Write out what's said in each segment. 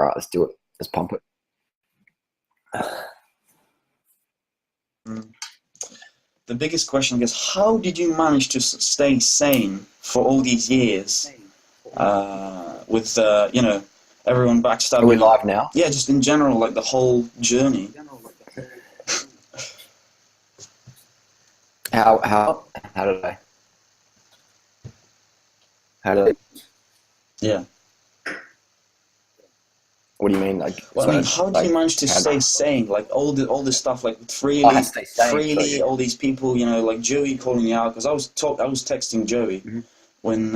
right, let's do it. Let's pump it. The biggest question is, how did you manage to stay sane for all these years with, you know, everyone backstabbing? Are we live now? Yeah, just in general, like the whole journey. How did I? Yeah. What do you mean? Like, well, I mean, how do you manage to stay sane? Like all this stuff, like freely, all these people, you know, like Joey calling you out, because I was texting Joey when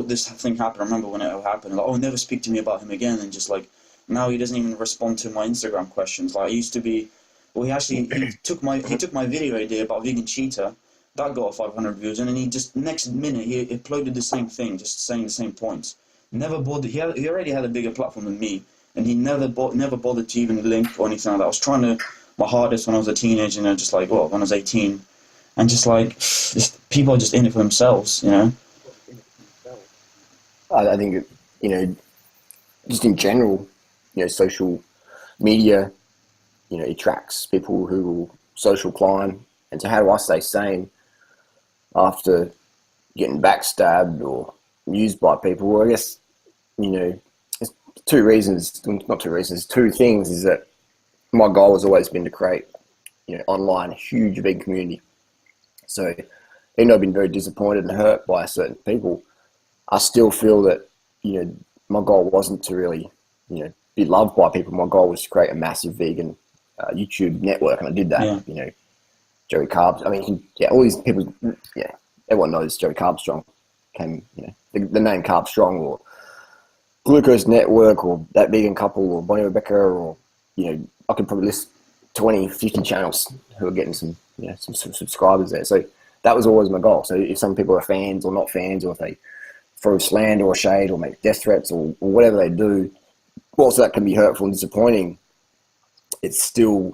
this thing happened. I remember when it happened. Like, oh, never speak to me about him again, and just like now he doesn't even respond to my Instagram questions. Like I used to be. Well, he took my video idea about vegan cheetah. That got 500 views, and then he just next minute he uploaded the same thing, just saying the same points. Never bothered. He already had a bigger platform than me. And he never bothered to even link or anything like that. I was trying my hardest when I was a teenager, you know, just like, well, when I was 18. And just like, people are just in it for themselves, you know? I think, you know, just in general, you know, social media, you know, attracts people who will social climb. And so how do I stay sane after getting backstabbed or used by people? Well, I guess, you know, two things is that my goal has always been to create, you know, online, a huge, big community. So even though I've been very disappointed and hurt by certain people, I still feel that, you know, my goal wasn't to really, you know, be loved by people. My goal was to create a massive vegan YouTube network, and I did that. Yeah. You know, Joey Carbs. I mean, all these people. Yeah, everyone knows Joey Carbstrong came. You know, the name Carbstrong or Glucose Network or That Vegan Couple or Bonnie Rebecca, or, you know, I could probably list 20, 50 channels who are getting some, you know, some subscribers there. So that was always my goal. So if some people are fans or not fans, or if they throw slander or shade or make death threats or whatever they do, whilst that can be hurtful and disappointing, it's still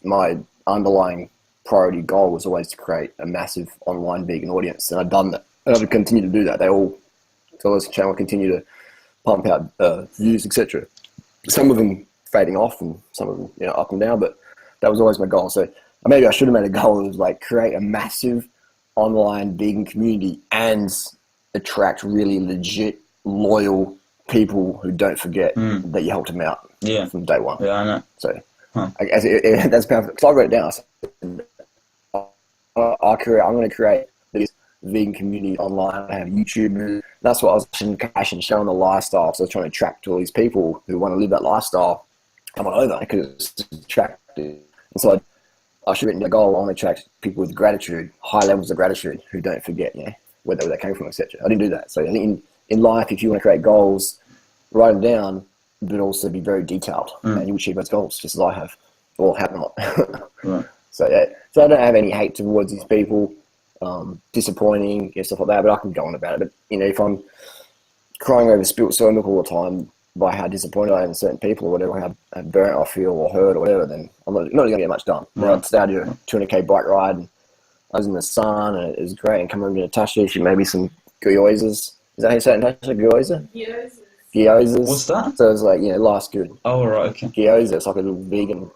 my underlying priority goal was always to create a massive online vegan audience, and I've done that, and I would continue to do that. So this channel continue to pump out views, etc. Some of them fading off, and some of them, you know, up and down. But that was always my goal. So maybe I should have made a goal of like create a massive online vegan community and attract really legit, loyal people who don't forget that you helped them out from day one. Yeah, I know. So I guess that's perfect. Because I wrote it down. I said, I'm going to create this vegan community online. I have YouTubers. That's what I was showing the lifestyle. So I was trying to attract all these people who want to live that lifestyle. Come on over, because it's attractive. And so I should have written a goal. I want to attract people with gratitude, high levels of gratitude, who don't forget, you know, where they came from, etc. I didn't do that. So I think in life, if you want to create goals, write them down, but also be very detailed, and you achieve those goals, just as I have, or have not. Right. So I don't have any hate towards these people. Disappointing, stuff like that, but I can go on about it. But, you know, if I'm crying over spilt soy milk all the time by how disappointed I am in certain people or whatever, how burnt I feel or hurt or whatever, then I'm not going to get much done. Right. I started a 200k bike ride, and I was in the sun, and it was great, and come over to Natasha, she made me some gyozas. Is that how you say it, Natasha? Gyoza? Gyozas. What's that? So it's like, you know, life's good. Oh, right, okay. Gyoza, it's like a little vegan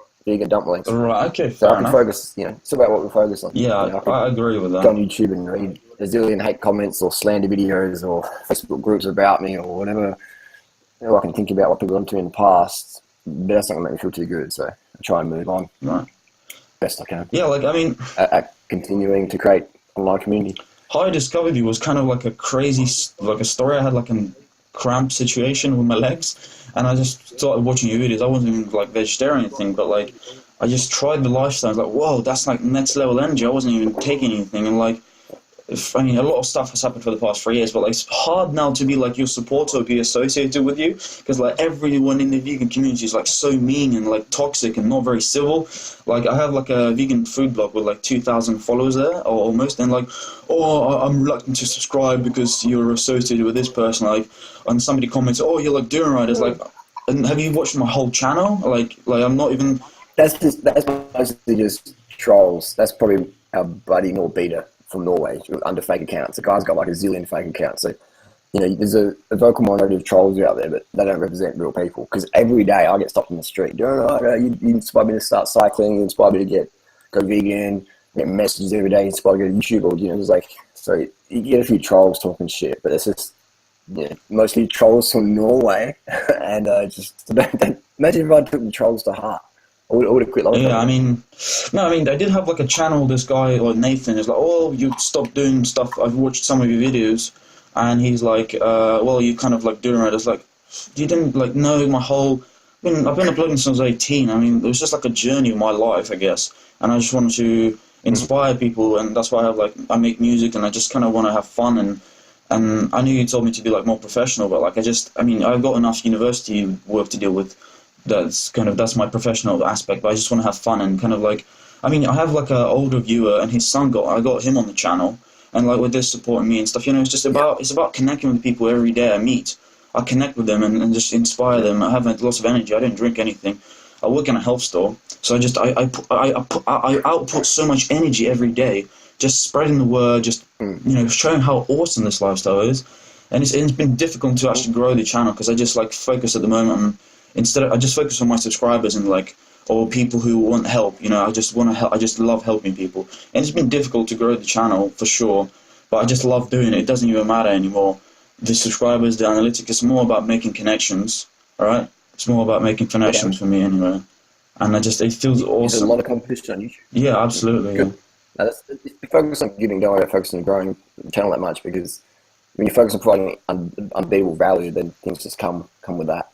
dumplings. Right, okay, so fair I can enough. Focus, you know, it's about what we focus on. Yeah, you know, I agree with that. Go on YouTube and read a zillion hate comments or slander videos or Facebook groups about me or whatever. You know, I can think about what people have done to me in the past, but that's not going to make me feel too good, so I try and move on. Right. Best I can. Yeah, like, I mean... continuing to create online community. How I discovered you was kind of like a crazy, like a story. I had like a cramp situation with my legs, and I just started watching your videos. I wasn't even like vegetarian or anything, but like I just tried the lifestyle. I was like, whoa, that's like next level energy. I wasn't even taking anything, and like, I mean, a lot of stuff has happened for the past 3 years, but like it's hard now to be like your supporter or be associated with you, because like everyone in the vegan community is like so mean and like toxic and not very civil. Like I have like a vegan food blog with like 2,000 followers there, or almost, and like, oh, I'm reluctant to subscribe because you're associated with this person. Like, and somebody comments, oh, you're like Durianrider. Like, and have you watched my whole channel? Like I'm not even. That's mostly just trolls. That's probably our buddy Norbita from Norway under fake accounts. The guy's got like a zillion fake accounts. So there's a vocal minority of trolls out there, but they don't represent real people. Because every day I get stopped in the street. You inspire me to start cycling. You inspire me to go vegan. Get messages every day. You inspire me to go to YouTube. Or, it's like, so you get a few trolls talking shit, but it's just, mostly trolls from Norway. And just imagine if I took the trolls to heart. I would have quit long time. Yeah, I mean, they did have like a channel. This guy, like Nathan, is like, oh, you stopped doing stuff. I've watched some of your videos. And he's like, well, you kind of like Durianrider. It's like, you didn't like know my whole. I've been uploading since I was 18. I mean, it was just like a journey of my life, I guess. And I just wanted to inspire people, and that's why I make music, and I just kind of want to have fun. And I knew you told me to be like more professional, but like I've got enough university work to deal with. That's my professional aspect. But I just want to have fun and kind of like, I have like an older viewer, and his son I got him on the channel. And like with this supporting me and stuff, it's just it's about connecting with people every day I meet. I connect with them and just inspire them. I have lots of energy. I don't drink anything. I work in a health store, so I output so much energy every day, just spreading the word, just showing how awesome this lifestyle is. And it's been difficult to actually grow the channel because I just like focus at the moment on I just focus on my subscribers and like. Or people who want help, I just want to help. I just love helping people, and it's been difficult to grow the channel for sure. But I just love doing it. It doesn't even matter anymore. The subscribers, the analytics. It's more about making connections. All right, it's more about making connections for me anyway. And it feels awesome. There's a lot of competition on YouTube. Yeah, absolutely. Good. Yeah. Focus on giving, don't worry about focusing on growing the channel that much, because when you focus on providing unbeatable value, then things just come with that.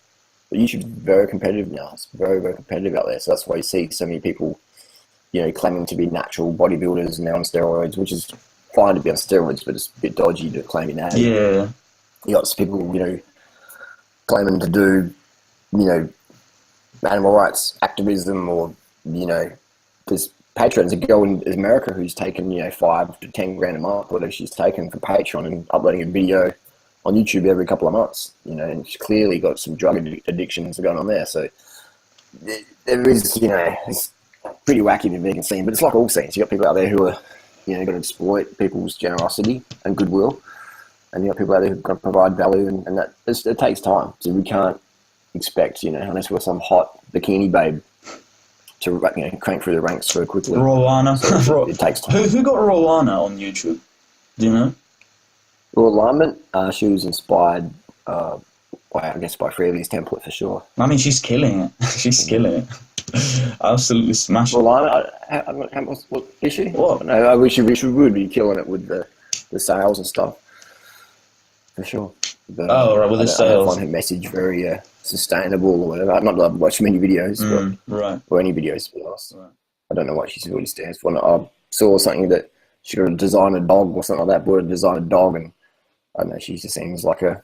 But YouTube's very competitive now. It's very, very competitive out there. So that's why you see so many people, claiming to be natural bodybuilders and they're on steroids, which is fine to be on steroids, but it's a bit dodgy to claim that. Yeah. You got people, claiming to do, animal rights activism, or, there's patrons, a girl in America who's taken, 5 to 10 grand a month, whatever she's taken for Patreon, and uploading a video on YouTube every couple of months, and she's clearly got some drug addictions going on there. So there is, it's pretty wacky, the vegan scene, but it's like all scenes. You got people out there who are, going to exploit people's generosity and goodwill, and you got people out there who are going to provide value, and that it takes time. So we can't expect, unless we're some hot bikini babe, to crank through the ranks so quickly. Rowana. So it takes time. Who got Rowana on YouTube? Do you know? Raw alignment, she was inspired, by Freely's template for sure. I mean, she's killing it. She's killing it. Absolutely smashing. Raw alignment, what is she? What? No, I wish she would be killing it with the sales and stuff, for sure. But, right, with the sales. I find her message very sustainable or whatever. I'm not allowed to watch many videos, right. or any videos, to be honest. Right. I don't know what she really stands for. I saw something that she got to design a dog or something like that, bought a design a dog, and I don't know, she just seems like a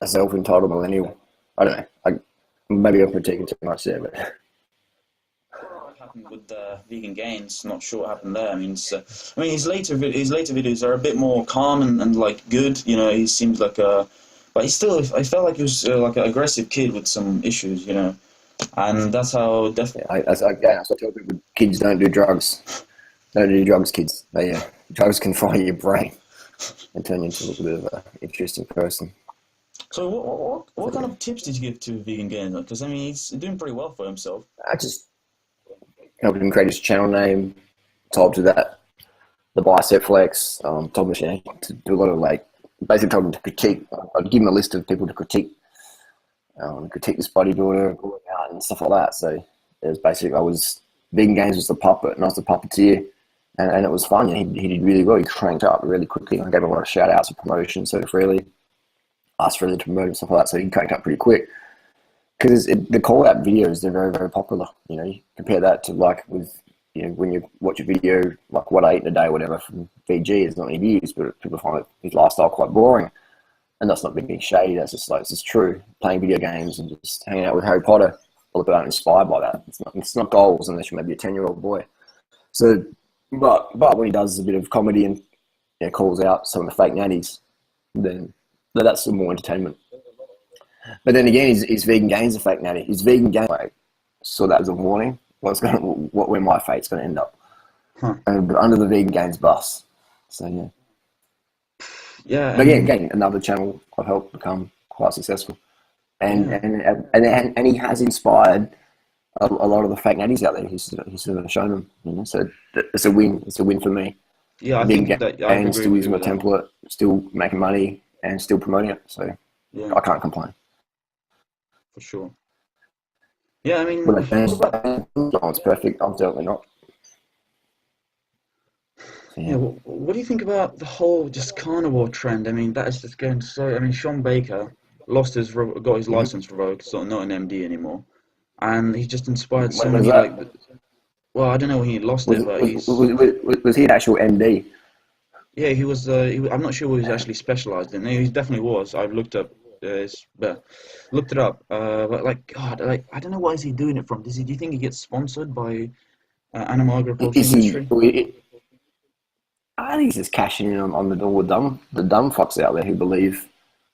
self-entitled millennial. I don't know. Maybe I'm critiquing too much there, but... What happened with the vegan gains? Not sure what happened there. I mean, his later videos are a bit more calm and like good. He seems like a... But I felt like he was like an aggressive kid with some issues, And that's how definitely... Yeah, I tell people, kids don't do drugs. Don't do drugs, kids. Drugs can fry your brain and turn you into a little bit of an interesting person. So what kind of tips did you give to Vegan Gains? Because, he's doing pretty well for himself. I just helped him create his channel name, told him that, the bicep flex, told him to do a lot of basically told him to critique. I'd give him a list of people to critique this bodybuilder, and stuff like that. So it was basically, Vegan Gains was the puppet, and I was the puppeteer. And it was fun. He did really well. He cranked up really quickly. I gave him a lot of shout outs and promotions. So Freely asked Freely to promote and stuff like that. So he cranked up pretty quick. Because the call out videos, they're very, very popular. You compare that to when you watch a video like what I eat in a day or whatever from VG, it's not any views, but people find his lifestyle quite boring. And that's not being shady. That's just it's just true. Playing video games and just hanging out with Harry Potter. A lot of people aren't inspired by that. It's not goals unless you're maybe a 10-year-old boy. So. But when he does a bit of comedy and calls out some of the fake natties, then that's some more entertainment. But then again, his Vegan Gains a fake natty. His Vegan Gains, saw that as a warning. Where my fate's going to end up. But under the Vegan Gains bus. So yeah. Yeah, I But yeah, mean, again, another channel I've helped become quite successful, and yeah, and he has inspired a lot of the fake natties out there. He's sort of shown them, you know. So it's a win. It's a win for me. yeah. I Vegan think that I and agree still with you using my with that. template, still making money, and still promoting it. So Yeah, I can't complain. for sure. Yeah, I When mean, I think oh, it's perfect, I'm certainly not. So yeah. yeah. What do you think about the whole just carnivore trend? I mean, that is just going so. I mean, Sean Baker got his Mm-hmm. license revoked, so not an MD anymore, and he just inspired so When was many that? well, I don't know when he lost Was it, but was, he's was he an actual MD? yeah, he was. I'm not sure what he's actually specialized in. He definitely was. I've looked up, looked it up. But like God, like I don't know what is he doing it from. Do you think he gets sponsored by animal agriculture Is he? industry? I think he's just cashing in on the dumb fucks out there who believe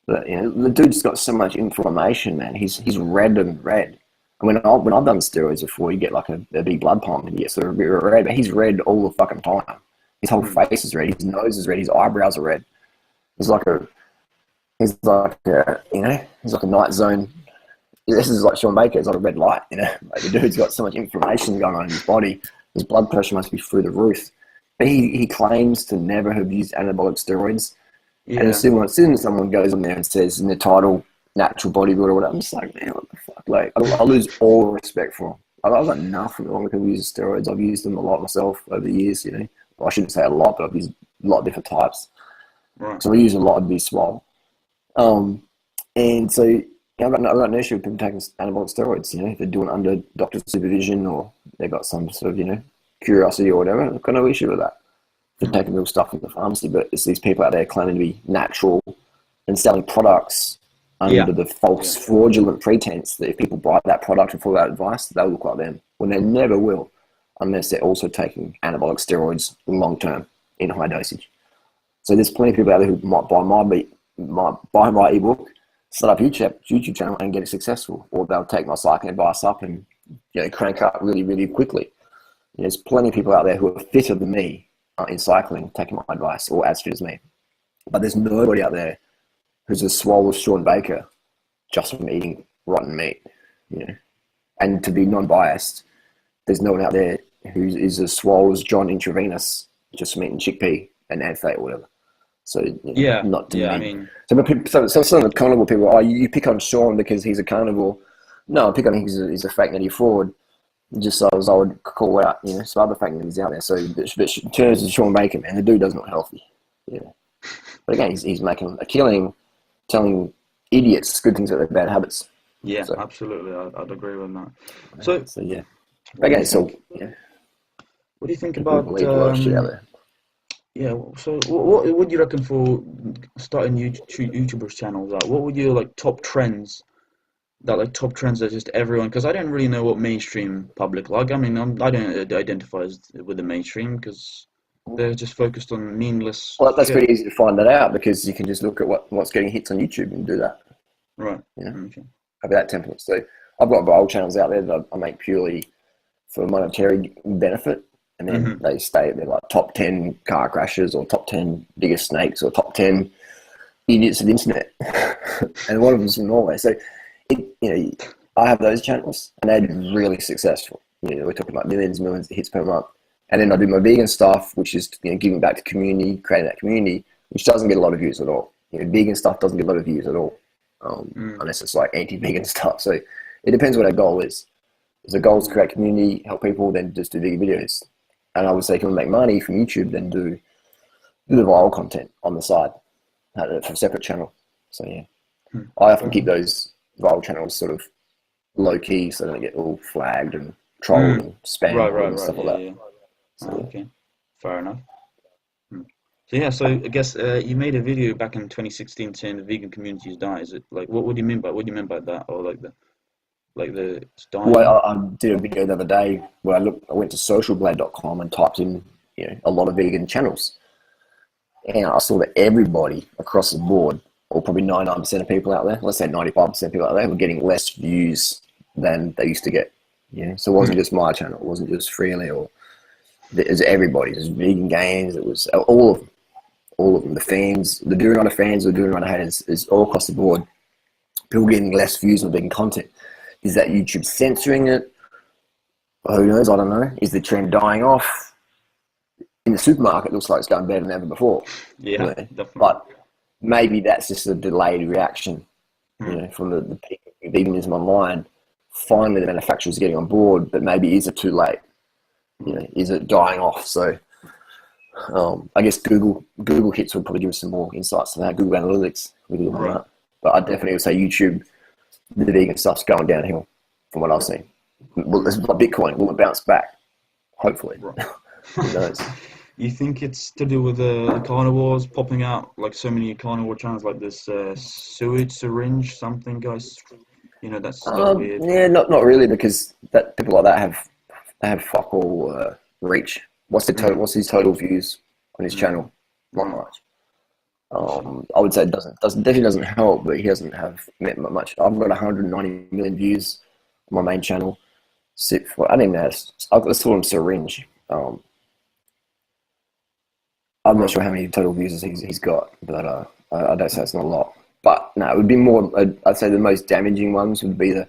that, you know, the dude's got so much inflammation, man. He's red and red. And when I've done steroids before, you get like a big blood pump and you get sort of a bit red, but he's red all the fucking time. His whole Hmm. face is red. His nose is red. His eyebrows are red. He's like a he's like a night zone. This is like Sean Baker. It's like a red light. You know, like the dude's got so much inflammation going on in his body. His blood pressure must be through the roof. But he claims to never have used anabolic steroids. And Yeah. as soon as someone goes on there and says in the title, natural bodybuilder or whatever, I'm just like, man, what the fuck? Like, I lose all respect for him. I've got nothing wrong with people who use steroids. I've used them a lot myself over the years, you know. Well, I shouldn't say a lot, but I've used a lot of different types. Right. So I use a lot of B swole. Um, and so, I've got no issue with people taking anabolic steroids, you know, if they're doing it under doctor's supervision or they've got some sort of, you know, curiosity or whatever. I've got no issue with that. They're Hmm. taking real stuff from the pharmacy, but it's these people out there claiming to be natural and selling products Yeah. under the Yeah. false, fraudulent pretense that if people buy that product and follow that advice, they'll look like them. When they never will, unless they're also taking anabolic steroids long term in high dosage. So there's plenty of people out there who might buy my ebook, set up YouTube channel, and get it successful, or they'll take my cycling advice up and, you know, crank up really, really quickly. There's plenty of people out there who are fitter than me in cycling, taking my advice, or as fit as me. But there's nobody out there who's as swole as Sean Baker just from eating rotten meat, you know. And to be non-biased, there's no one out there who is as swole as John Intravenous just from eating chickpea and antfate or whatever. So, you know, Yeah. not to Yeah. I me. mean, So some of the carnivore people, oh, you pick on Sean because he's a carnivore. No, I pick on him because he's a fake netty fraud. Just as I would call out, you know, some other fake netties out there. So, but in terms of Sean Baker, man, the dude does not healthy. Yeah. But again, he's making a killing, telling idiots good things about their bad habits. yeah, So, absolutely. I'd agree with that. So, so yeah. what But do you again, so think? yeah, What do you think people about believe a lot of shit out there. yeah, so what would you reckon for starting YouTubers channels out? What would you like top trends that just everyone? Because I don't really know what mainstream public like. I mean, I don't identify with the mainstream because they're just focused on meaningless Well, that's shit. pretty easy to find that out because you can just look at what's getting hits on YouTube and do that. Right. You know, Okay. have that template. So I've got viral channels out there that I make purely for monetary benefit, and then Mm-hmm. they stay. They're like top 10 car crashes or top 10 biggest snakes or top 10 idiots of the internet, and one of them's from Norway. So, I have those channels, and they're really successful. You know, we're talking about millions of hits per month. And then I do my vegan stuff, which is, you know, giving back to community, creating that community, which doesn't get a lot of views at all. You know, vegan stuff doesn't get a lot of views at all, Mm. unless it's like anti-vegan stuff. So it depends what our goal is. If the goal is to Mm. create community, help people, then just do vegan videos. And I would say, if you want to make money from YouTube, then do the viral content on the side for a separate channel. So yeah, Hmm. I often Fair keep enough. those viral channels sort of low key so they don't get all flagged and trolled Mm. and Right, spammed right, and right. stuff like Yeah, that. yeah. So yeah. Okay. Fair enough. Hmm. So yeah, so I guess you made a video back in 2016 saying the vegan community is dying. Is it like what do you mean by that, or like the it's dying? Well, I did a video the other day where I went to socialblade.com and typed in, you know, a lot of vegan channels, and I saw that everybody across the board, or probably 99% of people out there, let's say 95% of people out there, were getting less views than they used to get. Yeah, so it wasn't Hmm. just my channel, it wasn't just Freely, or it was everybody. It was vegan games, it was all of them. all of them, the fans, the Durianrider fans, the Durianrider haters, is all across the board. People getting less views on vegan content. Is that YouTube censoring it? Who knows? I don't know. Is the trend dying off? In the supermarket, it looks like it's going better than ever before. Yeah, definitely. But maybe that's just a delayed reaction, from the peak of veganism online. Finally, the manufacturers are getting on board, but maybe is it too late? Is it dying off? So, I guess Google hits would probably give us some more insights on that. Google Analytics, that. But I definitely would say YouTube, the vegan stuff's going downhill from what I've seen. Well, it's like Bitcoin. Will it bounce back? Hopefully. Right. Who knows? You think it's to do with the carnivores popping out, like so many carnivore channels, like this sewage syringe something, guys? That's weird. Yeah, not really, because that people like that have fuck all reach. What's his total views on his channel? Not much. I would say it definitely doesn't help, but he doesn't have met much. I've got 190 million views on my main channel. I don't even know. Let's call him Syringe. I'm not sure how many total views he's got, but I don't say it's not a lot. But no, it would be more. I'd say the most damaging ones would be the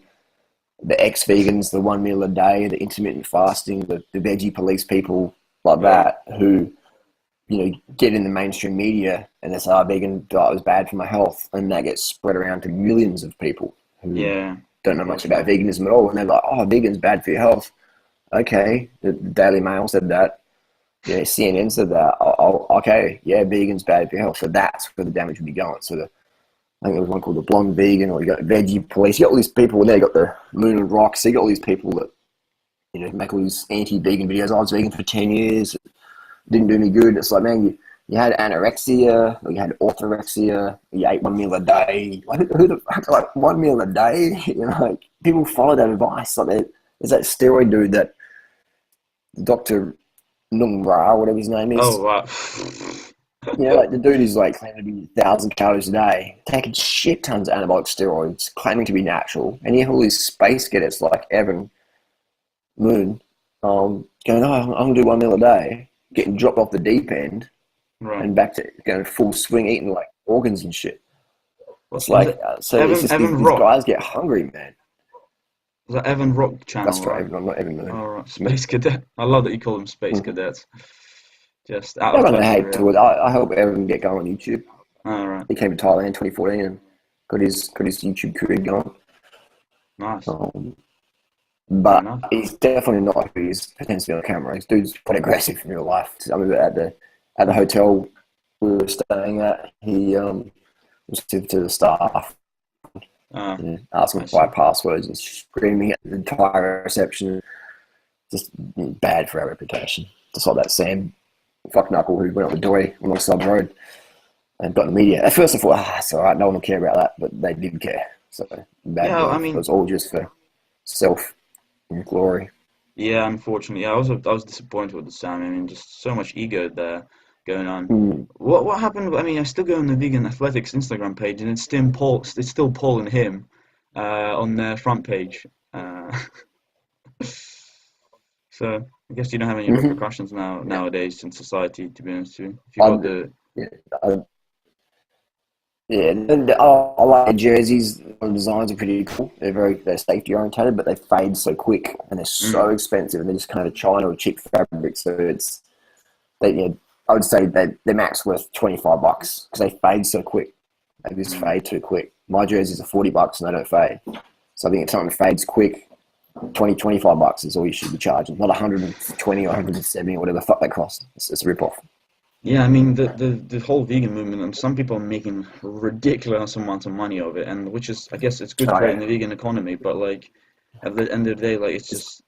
ex-vegans, the 1 meal a day, the intermittent fasting, the veggie police people like that who, get in the mainstream media and they say, vegan diet was bad for my health, and that gets spread around to millions of people who don't know much about veganism at all, and they're like, vegan's bad for your health. Okay, the Daily Mail said that. CNN said that. Okay, vegan's bad for your health. So that's where the damage would be going. So I think there was one called the Blonde Vegan, or you got Veggie Police. You got all these people, and then you got the Moon and Rock. So you got all these people that make all these anti-vegan videos. I was vegan for 10 years, didn't do me good. It's like, man, you had anorexia, or you had orthorexia, you ate 1 meal a day. Who the fuck, like 1 meal a day? People follow that advice. Like there's that steroid dude that Dr. Nung Ra, whatever his name is. Oh, wow. The dude is claiming to be 1,000 calories a day, taking shit tons of anabolic steroids, claiming to be natural, and you have all these space getters like Evan Moon, going, I'm gonna do 1 meal a day, getting dropped off the deep end, and back to going full swing, eating like organs and shit. It's like these guys get hungry, man. Is that Evan Rock channel? That's right. I'm not Evan Moon. All right, Space Cadet. I love that you call them Space Cadets. Just out I of don't touch. hate to it. I help Evan get going on YouTube. All right. He came to Thailand in 2014 and got his YouTube career going. Nice. But he's definitely not who he's potentially on camera. This dude's quite aggressive in real life. I remember at the hotel we were staying at, he was to the staff. Asking for passwords and screaming at the entire reception. Just bad for our reputation. Just like that Sam fuck knuckle who went up the dory on the side of the road and got in the media. At first I thought, it's all right, no one will care about that, but they did care. So bad. It was all just for self and glory. Yeah, unfortunately, I was disappointed with the Sam. I mean, just so much ego there going on. What happened? I mean, I still go on the Vegan Athletics Instagram page, and it's still polling him on their front page. So I guess you don't have any repercussions nowadays in society, to be honest with you. If you got and I like the jerseys. The designs are pretty cool. They're safety orientated, but they fade so quick and they're so expensive, and they're just kind of China or cheap fabric. So I would say that they're max worth $25 because they fade so quick. They just fade too quick. My jerseys are $40 and they don't fade. So I think if something fades quick, $25 is all you should be charging, not $120 or $170 or whatever the fuck they cost. It's a rip-off. Yeah, I mean the whole vegan movement, and some people are making ridiculous amounts of money of it, and which is, I guess, it's good for in the vegan economy, but at the end of the day, it's just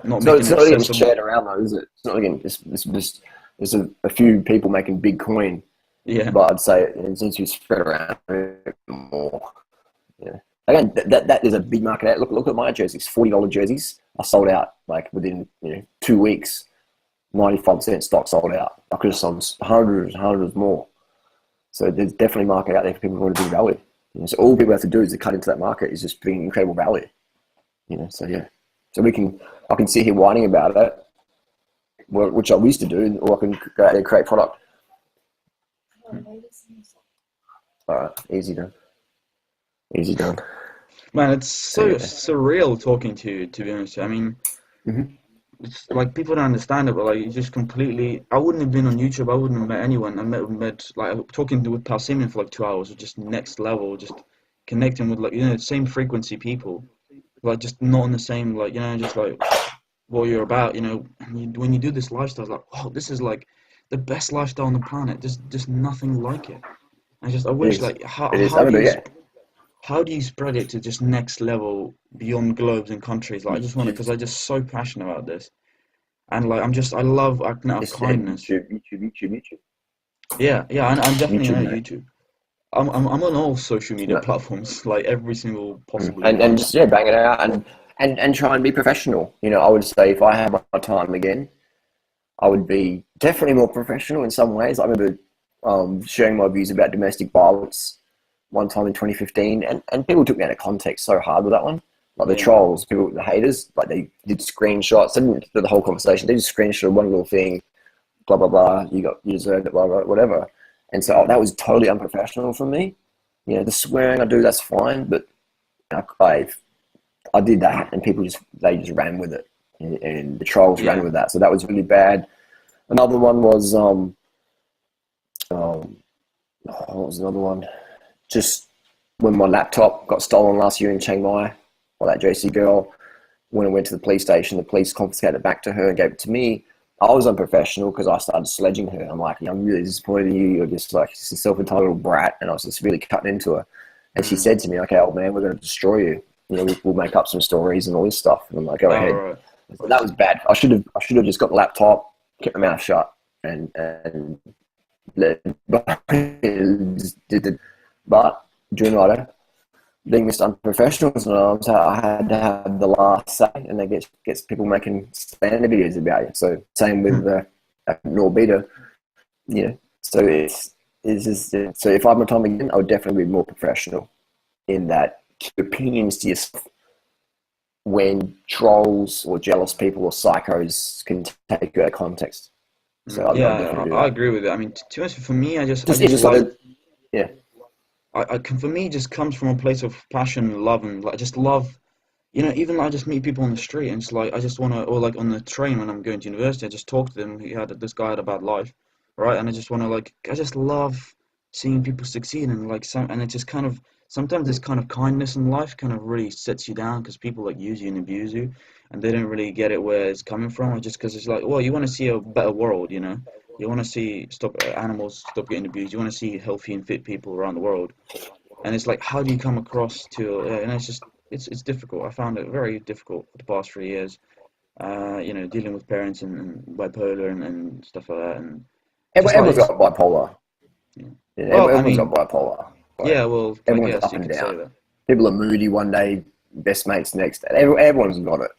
not making it accessible. It's not even shared around though, is it? It's not again. There's a few people making big coin. Yeah, but I'd say it seems to be spread around more. Yeah. Again, that is a big market. Look at my jerseys. $40 jerseys are sold out within 2 weeks. 95% stock sold out. I could have sold hundreds more. So there's definitely market out there for people who want to bring value. So all people have to do is to cut into that market is just bring incredible value. So yeah. So I can sit here whining about it, which I used to do, or I can go out there and create product. All right, easy done. Easy done. Man, it's So so yeah. surreal talking to you, to be honest. I mean, Hmm. it's like people don't understand it, but like you just completely. I wouldn't have been on YouTube. I wouldn't have met anyone. I met like talking with Pal Simeon for like 2 hours was just next level. Just connecting with like same frequency people, like just not on the same like just like what you're about. And when you do this lifestyle, it's like wow, this is like the best lifestyle on the planet. Just nothing like it. I It wish is. like how It is. how I do mean, you yeah. how do you spread it to just next level beyond globes and countries? Like I just want to because I'm just so passionate about this. And like I love acting out of Just yeah, kindness. YouTube. Yeah, I'm definitely YouTube, on mate. YouTube. I'm on all social media No. platforms, like every single Mm. possible you And find. just yeah, bang it out and try and be professional. I would say if I had my time again, I would be definitely more professional in some ways. I remember sharing my views about domestic violence one time in 2015, and people took me out of context so hard with that one. Like the Yeah. trolls, people, the haters, like they did screenshots. They didn't do the whole conversation. They just screenshot one little thing, blah blah blah. You deserved it, blah blah whatever. And so Mm. that was totally unprofessional from me. The swearing I do, that's fine, but I I did that, and they just ran with it, and the trolls ran Yeah. with that. So that was really bad. Another one was um what was another one? Just when my laptop got stolen last year in Chiang Mai by that JC girl, when I went to the police station, the police confiscated it back to her and gave it to me. I was unprofessional because I started sledging her. I'm like, I'm really disappointed in you. You're just like a self-entitled brat. And I was just really cutting into her. And she Mm. said to me, okay, old man, we're going to destroy you. We'll make up some stories and all this stuff. And I'm like, go Oh ahead. right. So that was bad. I should have just got the laptop, kept my mouth shut, and let did. But Durianrider, being Mr. Unprofessional sometimes, I had to have the last say, and that gets people making slander videos about you. So same with Norbita, So it's just so if I had my time again, I would definitely be more professional in that. Keep opinions to yourself when trolls or jealous people or psychos can take you out of context. So I'll definitely Yeah, do I that. agree with it. I mean, to be honest, for me, I Just it's just just like love. yeah, For me, it just comes from a place of passion, and love, and like just love. Even I just meet people on the street, and it's like I just want to, or like on the train when I'm going to university, I just talk to them. This guy had a bad life, right? And I just want to like, I just love seeing people succeed, and like and it just kind of sometimes this kind of kindness in life kind of really sets you down because people like use you and abuse you, and they don't really get it where it's coming from, or just because it's like, well, you want to see a better world, you want to see stop animals stop getting abused, you want to see healthy and fit people around the world, and it's like how do you come across to and it's just it's difficult. I found it very difficult for the past 3 years, dealing with parents and bipolar and stuff like that, and just like everyone's it's got bipolar. yeah. Yeah, Well, I everyone's got mean, bipolar. Like yeah, well, I everyone's guess up you and could say down. that. People are moody one day, best mates next. Everyone's got it.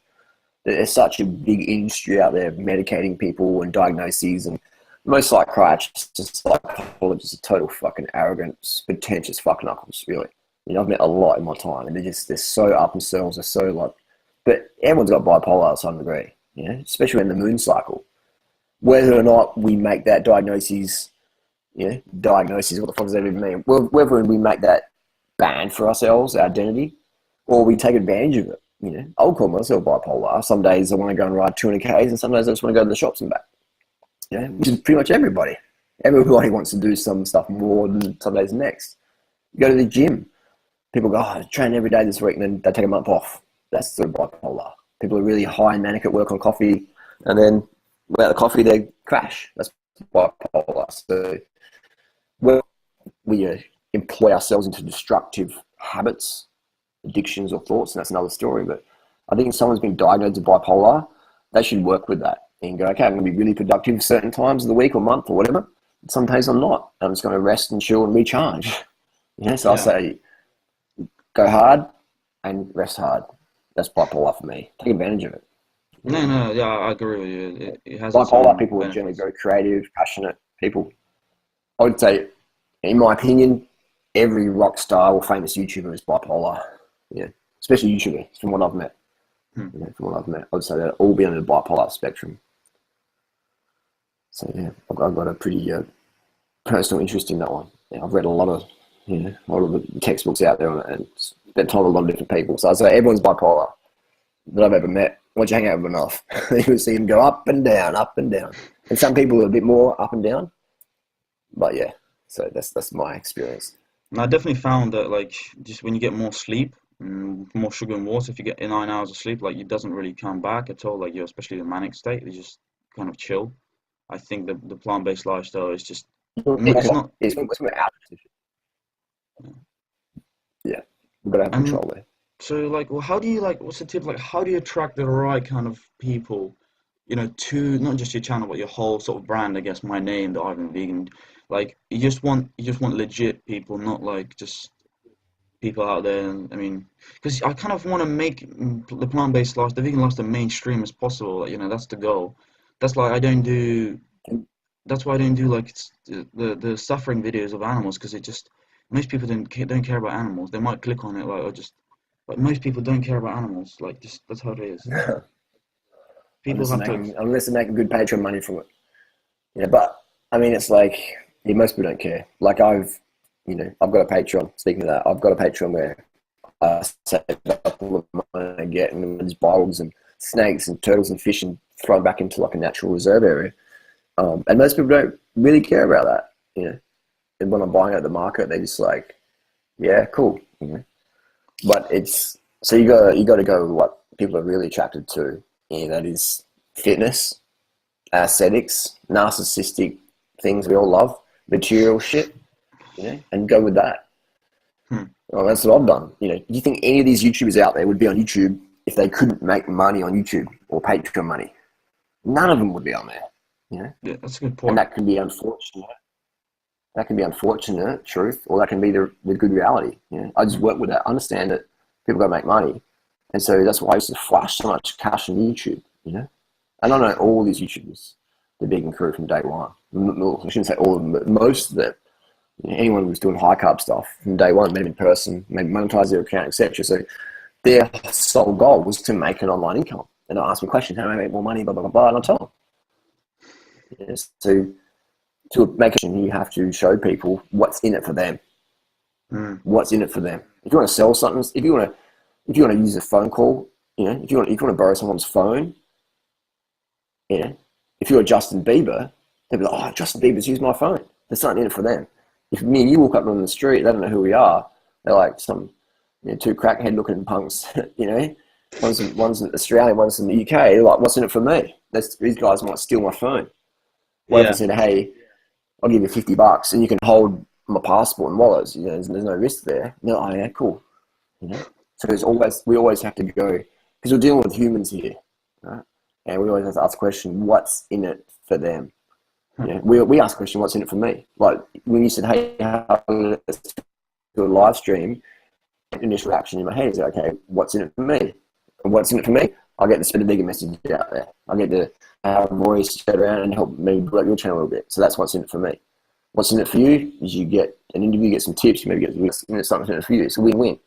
There's such a big industry out there medicating people and diagnoses, and most psychiatrists and psychologists are total fucking arrogant, pretentious fuck knuckles. Really, I've met a lot in my time, and they're so up themselves. They're so like, but everyone's got bipolar to some degree. Especially in the moon cycle. Whether or not we make that diagnosis, what the fuck does that even mean? Well, whether we make that band for ourselves, our identity, or we take advantage of it. I'll call myself bipolar. Some days I want to go and ride 200 Ks, and some days I just want to go to the shops and back. Which is pretty much everybody. Everybody wants to do some stuff more than some days next. You go to the gym. People go, I train every day this week, and then they take a month off. That's sort of bipolar. People are really high and manic at work on coffee, and then without the coffee, they crash. That's bipolar. So we employ ourselves into destructive habits, addictions, or thoughts, and that's another story. But I think if someone's been diagnosed with bipolar, they should work with that and go, okay, I'm going to be really productive certain times of the week or month or whatever. Some days I'm not. I'm just going to rest and chill and recharge. So I Yeah. say, go hard and rest hard. That's bipolar for me. Take advantage of it. No, no, yeah, I agree with you. It has its Bipolar own people are generally benefits. very creative, passionate people. I would say, in my opinion, every rock star or famous YouTuber is bipolar. Yeah, especially YouTubers, from what I've met. Hmm. From what I've met, I'd say they'll all be on the bipolar spectrum. So yeah, I've got a pretty personal interest in that one. I've read a lot of the textbooks out there on it, and been told a lot of different people. So I'd say everyone's bipolar that I've ever met. Once you hang out with enough, you'll see them go up and down, up and down. And some people are a bit more up and down. But yeah, so that's my experience. And I definitely found that like just when you get more sleep, more sugar and water, if you get 9 hours of sleep, like it doesn't really come back at all. Like you're especially the manic state, you just kind of chill. I think the plant-based lifestyle is just it's not. It's more out. Yeah, we've got to have control there. So like, well, how do you like? What's the tip? Like, how do you attract the right kind of people? To not just your channel, but your whole sort of brand. I guess my name, the Ivan Vegan. Like, you just want legit people, not like just people out there. And I mean, because I kind of want to make the plant-based lifestyle, the vegan lifestyle, mainstream as possible. Like, that's the goal. That's like I don't do. That's why I don't do like the suffering videos of animals, because it just most people don't care about animals. They might click on it like or just. But most people don't care about animals. Like, just that's how it is. People unless they're making good Patreon money from it. But I mean, it's like most people don't care. Like I've got a Patreon. Speaking of that, I've got a Patreon where I save up all the money I get, and there's bulbs and snakes and turtles and fish, and throw them back into like a natural reserve area. And most people don't really care about that. And when I'm buying at the market, they're just like, yeah, cool. But it's so you got to go with what people are really attracted to. That is fitness, aesthetics, narcissistic things we all love, material shit, and go with that. Well, that's what I've done. Do you think any of these YouTubers out there would be on YouTube if they couldn't make money on YouTube or Patreon money? None of them would be on there. Yeah, that's a good point. And that can be unfortunate. That can be unfortunate truth, or that can be the good reality. I just work with that. I understand that people got to make money, and so that's why I used to flash so much cash on YouTube. And I know all these YouTubers, the vegan crew from day one. I shouldn't say all of them, but most of them. Anyone who was doing high carb stuff from day one, met them in person, maybe monetize their account, etc. So their sole goal was to make an online income. And I ask me questions: how do I make more money? Blah blah blah blah. And I tell them. So to make it, you have to show people what's in it for them. What's in it for them? If you want to sell something, if you want to use a phone call, if you want to borrow someone's phone, if you're Justin Bieber, they'll be like, oh, Justin Bieber's used my phone. There's something in it for them. If me and you walk up on the street, they don't know who we are. They're like some two crackhead looking punks. One's in Australia, one's in the UK. They're like, what's in it for me? These guys might steal my phone. What if I said, hey, I'll give you $50 and you can hold my passport and wallets. There's no risk there. No, oh yeah, cool. So we always have to go, because we're dealing with humans here, right? And we always have to ask the question, what's in it for them? We ask the question, what's in it for me? Like when you said, hey, let's do a live stream, initial reaction in my head is, okay, what's in it for me? And what's in it for me? I get to spread a bigger message out there. I get to have a voice to get around and help me grow your channel a little bit. So that's what's in it for me. What's in it for you is you get an interview, get some tips, you maybe get something in it for you. It's a win-win.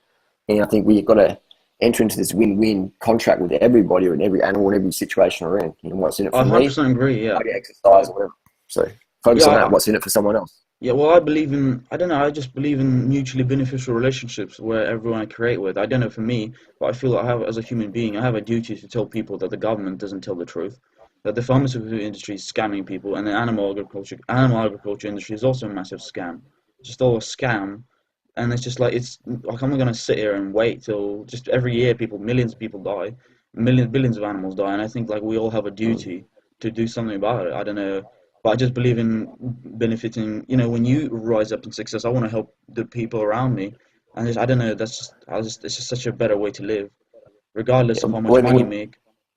And I think we've got to enter into this win-win contract with everybody and every animal and every situation we're in. What's in it for me? I 100% agree, yeah. I get exercise or whatever. So focus on that. What's in it for someone else? Yeah, well, I just believe in mutually beneficial relationships where everyone I create with. I don't know for me, but I feel like as a human being, I have a duty to tell people that the government doesn't tell the truth, that the pharmaceutical industry is scamming people, and the animal agriculture industry is also a massive scam. It's just all a scam, and it's just like, I'm not going to sit here and wait till just every year millions of people die, billions of animals die, and I think like we all have a duty to do something about it. I don't know. But I just believe in benefiting, when you rise up in success, I want to help the people around me. And I don't know, it's just such a better way to live, regardless of how much money you make,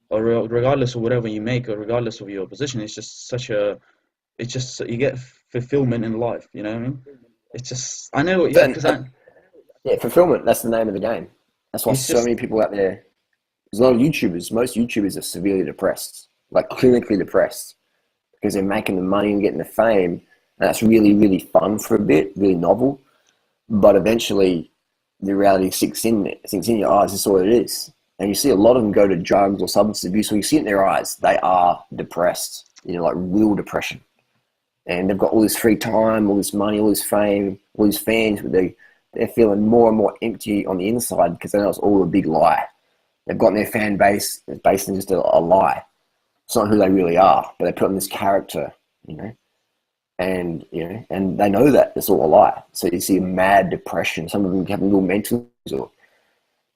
or regardless of whatever you make, or regardless of your position. It's just you get fulfillment in life, you know what I mean? It's just, I know, fulfillment, that's the name of the game. That's why so many people out there, there's a lot of YouTubers, most YouTubers are severely depressed, like clinically depressed, because they're making the money and getting the fame, and that's really, really fun for a bit, really novel. But eventually, the reality sinks in your eyes. That's all it is. And you see a lot of them go to drugs or substance abuse. So you see it in their eyes, they are depressed. Like real depression. and they've got all this free time, all this money, all this fame, all these fans, but they're feeling more and more empty on the inside because they know it's all a big lie. They've got their fan base based on just a lie. It's not who they really are, but they put on this character, and and they know that it's all a lie. So you see mad depression. Some of them have little mentals, or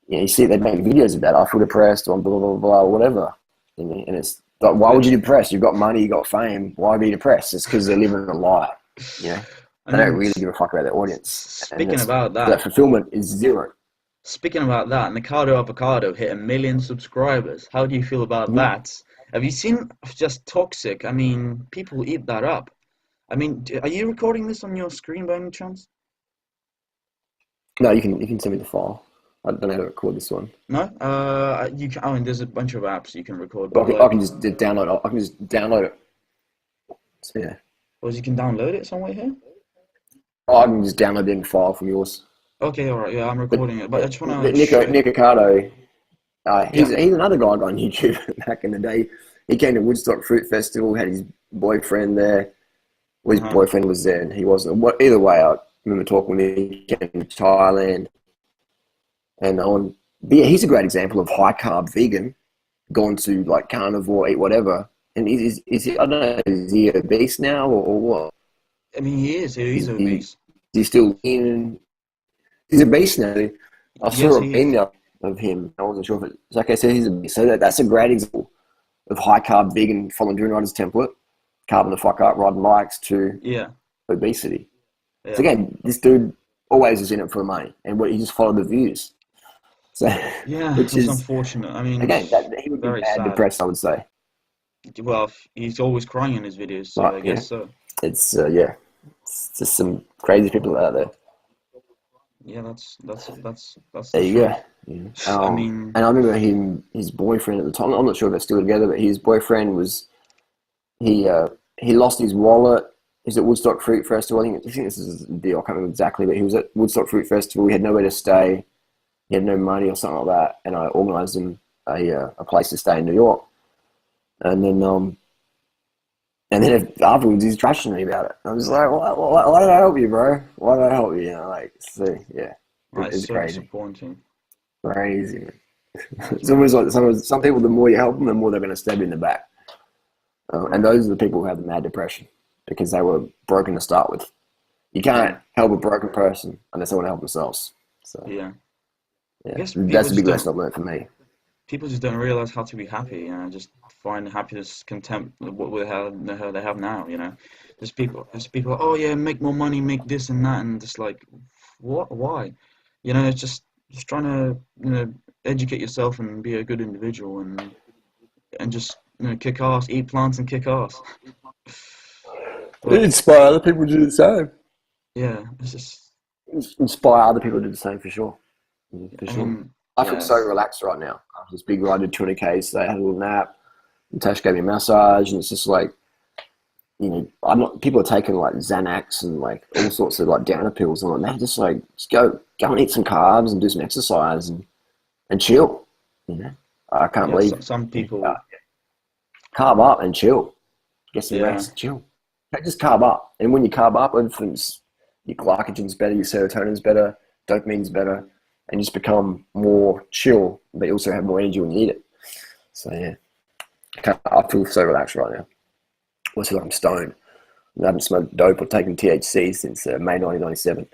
you see they make videos about, I feel depressed, or blah blah blah, or whatever. And it's like, why would you be depressed? You've got money, you've got fame. Why be depressed? It's because they're living a lie. They don't really give a fuck about their audience. Speaking about that fulfillment is zero. Speaking about that, Mikado Avocado hit 1 million subscribers. How do you feel about that? Have you seen just Toxic? I mean, people eat that up. I mean, are you recording this on your screen by any chance? No, you can send me the file. I don't know how to record this one. No, you can. Oh, and there's a bunch of apps you can record. But I can just download it. I can just download it. So, yeah. Or you can download it somewhere here. Oh, I can just download the file from yours. Okay, all right. Yeah, I'm recording it, but I just want to. Nick Ocado, he's another guy I got on YouTube back in the day. He came to Woodstock Fruit Festival, had his boyfriend there. Well, his boyfriend was there, and he wasn't. Either way, I remember talking with him. He came to Thailand, and he's a great example of high carb vegan, gone to like carnivore, eat whatever. And is he? I don't know. Is he obese now or what? I mean, he is. He's obese. He's still in. He's obese now. I saw an email of him. I wasn't sure if it's like I said. He's obese. So that's a great example of high carb vegan following Durianrider's template, carving the fuck up, riding bikes to obesity. Yeah. So again, this dude always is in it for money, and he just followed the views. So which is unfortunate. I mean, again, he would be bad depressed, I would say. Well, he's always crying in his videos, so I guess so. It's it's just some crazy people out there. Yeah, that's there you go. Yeah. I mean, and I remember his boyfriend at the time. I'm not sure if they're still together, but his boyfriend was he lost his wallet. He was at Woodstock Fruit Festival. I think this is the deal. I can't remember exactly, but he was at Woodstock Fruit Festival. He had nowhere to stay. He had no money or something like that, and I organised him a place to stay in New York. And then afterwards, he's trashing me about it. I was like, why did I help you, bro? Why did I help you? It's crazy. Disappointing. Crazy, man. It's almost like some people, the more you help them, the more they're going to stab you in the back. And those are the people who have the mad depression because they were broken to start with. You can't help a broken person unless they want to help themselves. So I guess that's a big lesson I've learned for me. People just don't realize how to be happy, just find happiness, content with what they have now, There's people, oh yeah, make more money, make this and that, and just like, what, why? It's just trying to, educate yourself and be a good individual and just, kick ass, eat plants and kick ass. Inspire other people to do the same. Yeah, it's just... Inspire other people to do the same for sure. For sure. I feel so relaxed right now. After this big ride, I did 20K, so I had a little nap. And Tash gave me a massage, and it's just like, people are taking like Xanax and like all sorts of like downer pills, and I'm like, man, just go and eat some carbs and do some exercise and chill. I can't believe some people carb up and chill, get some rest, chill. Just carb up, and when you carb up, your glycogen's better, your serotonin's better, dopamine's better. And just become more chill, but you also have more energy when you eat it. So I feel so relaxed right now. I feel like I'm stoned. I haven't smoked dope or taken THC since May 1997.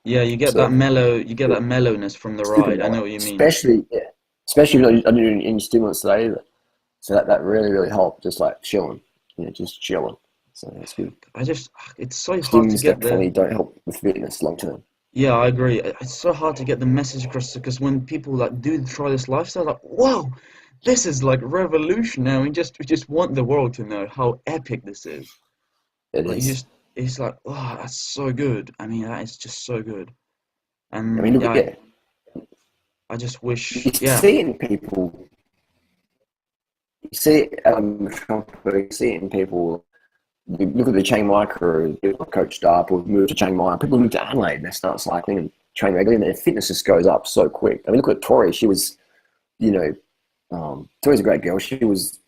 Yeah, you get that mellow. You get that mellowness from the ride. I know what you mean. Especially if I didn't do any stimulants today either. So that really, really helped. Just like chilling, just chilling. So that's good. It's so hard to get Stimulants definitely don't help with fitness long term. Yeah, I agree. It's so hard to get the message across because when people do try this lifestyle, like, whoa, this is like revolution now. We just want the world to know how epic this is. It is. It's like, wow, that's so good. I mean, that is just so good. And I just wish. You see it in people. You see it in people. You look at the Chiang Mai crew, people Coach Darp will move to Chiang Mai. People move to Adelaide and they start cycling and train regularly, and their fitness just goes up so quick. I mean, look at Tori. She was, Tori's a great girl. She was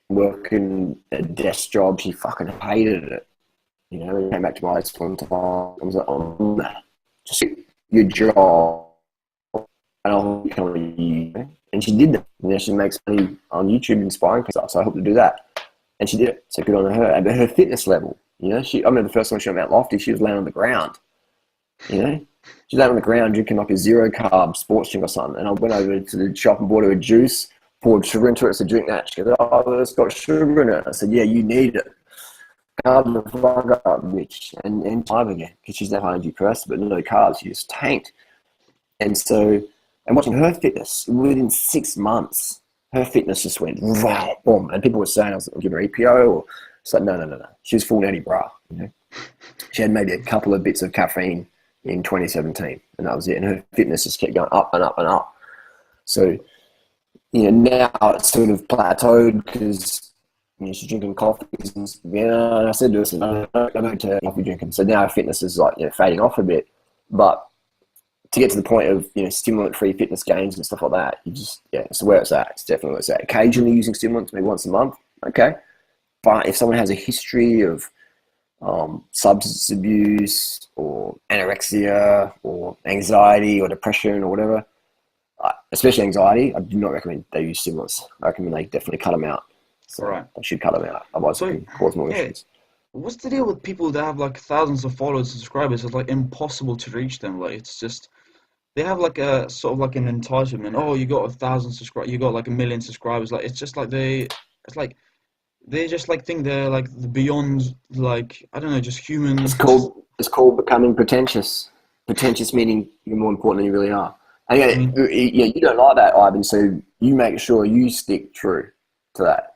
working a desk job. She fucking hated it. You know, he came back to my house one time. I was like, oh, no, just quit your job and I'll become you. And she did that. You know, she makes money on YouTube inspiring stuff, so I hope to do that. And she did it, so good on her. And her fitness level, you know, I remember the first time she went out Lofty, she was laying on the ground, you know. She was laying on the ground drinking like a 0-carb sports drink or something. And I went over to the shop and bought her a juice, poured sugar into it, I said, drink that. She goes, oh, it's got sugar in it. I said, yeah, you need it. Carb the fuck up, bitch. And time again, because she's that high energy person, but no carbs, she just tanked. And so, and watching her fitness, within 6 months, her fitness just went, boom. And people were saying, I was giving her EPO, or it's like, no. She was full natty bra, you know. She had maybe a couple of bits of caffeine in 2017, and that was it. And her fitness just kept going up and up and up. So, you know, now it's sort of plateaued because, you know, she's drinking coffees and, you know, and I said to her, I don't to coffee drinking. So now her fitness is like, you know, fading off a bit. But to get to the point of, you know, stimulant-free fitness gains and stuff like that, you just, yeah, it's where it's at. It's definitely where it's at. Occasionally using stimulants, maybe once a month, okay. But if someone has a history of substance abuse or anorexia or anxiety or depression or whatever, especially anxiety, I do not recommend they use stimulants. I recommend they definitely cut them out. So Right. they should cut them out. Otherwise it can cause more issues. What's the deal with people that have like thousands of followers and subscribers? It's like impossible to reach them. Like it's just they have like a sort of like an entitlement. Oh, you got 1,000 subscribers. You got like 1 million subscribers. Like it's just like it's like they just like think they're like the beyond, like I don't know, just human. It's called becoming pretentious. Pretentious meaning you're more important than you really are. And yeah, you don't like that, Ivan. So you make sure you stick true to that.